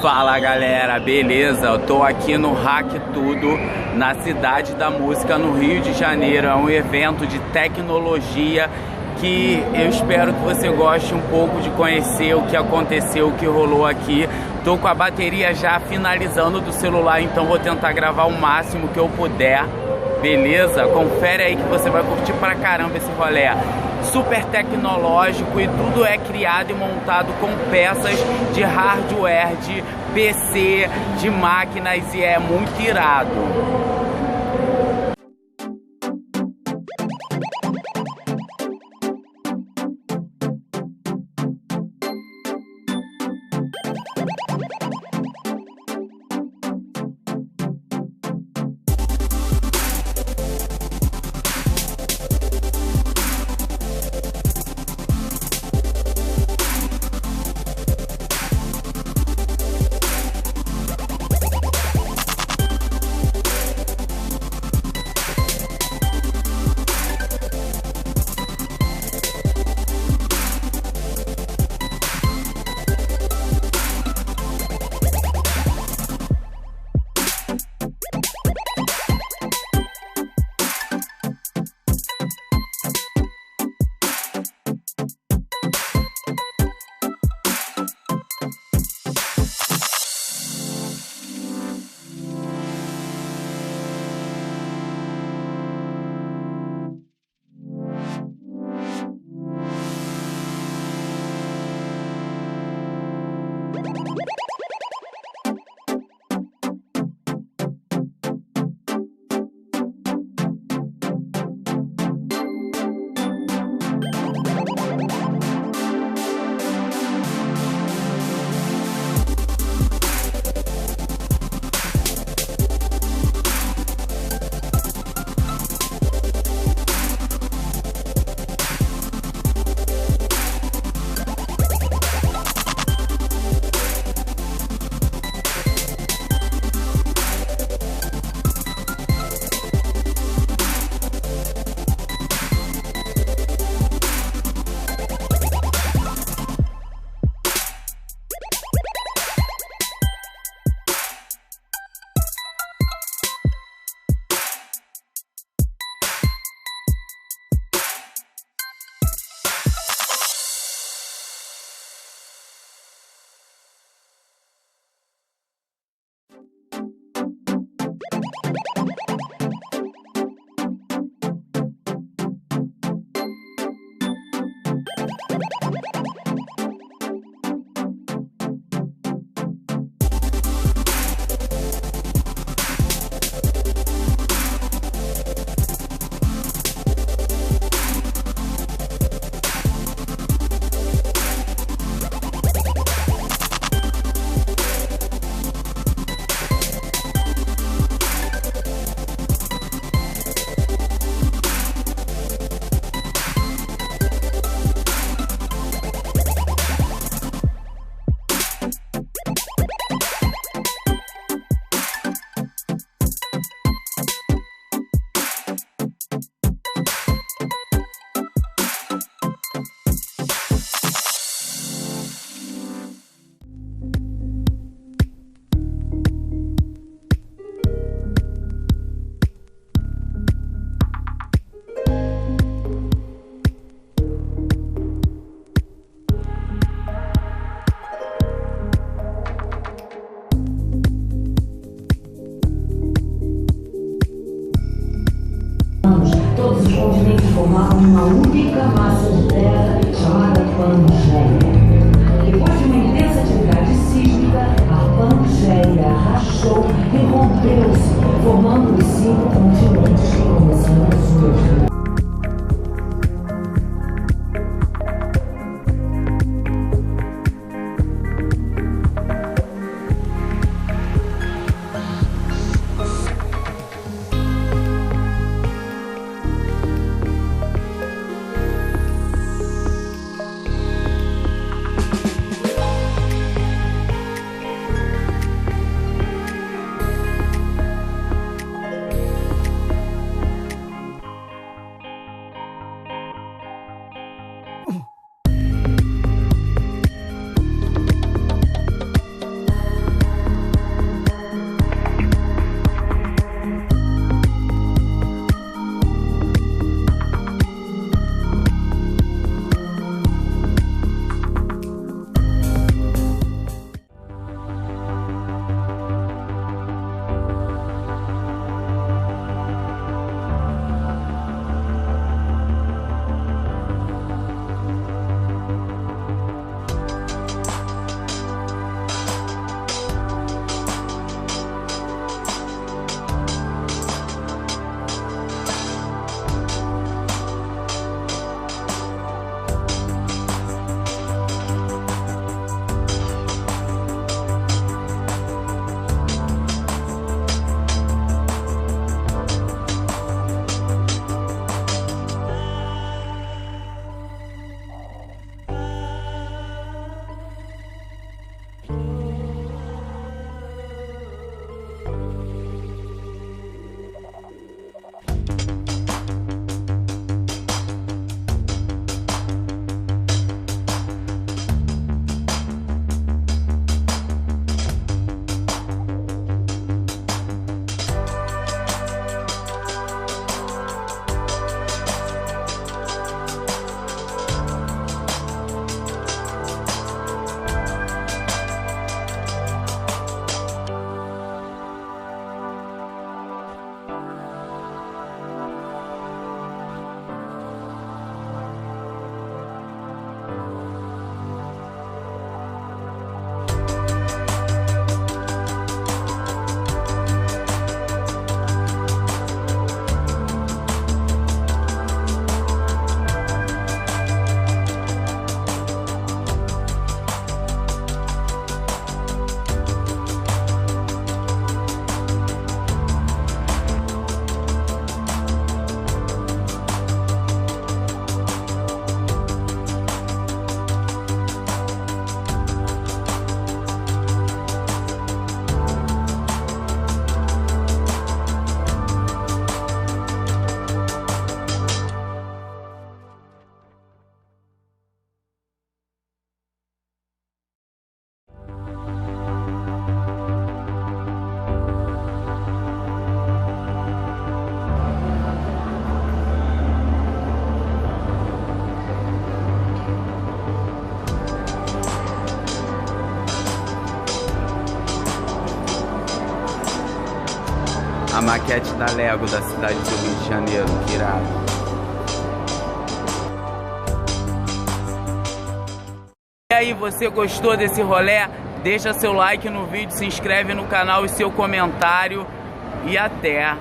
Fala galera, beleza? Eu tô aqui no Hacktudo, na Cidade da Música, no Rio de Janeiro. É um evento de tecnologia que eu espero que você goste um pouco de conhecer o que aconteceu, o que rolou aqui. Tô com a bateria já finalizando do celular, então vou tentar gravar o máximo que eu puder. Beleza? Confere aí que você vai curtir pra caramba esse rolê. Super tecnológico e tudo é criado e montado com peças de hardware, de PC, de máquinas, e é muito irado. Todos os continentes formavam uma única massa de terra chamada Pangeia. Depois de uma intensa atividade sísmica, a Pangeia rachou e rompeu-se, formando os 5 continentes que conhecemos hoje. maquete da Lego da cidade do Rio de Janeiro, que irado. E aí, você gostou desse rolê? Deixa seu like no vídeo, se inscreve no canal e seu comentário. E até!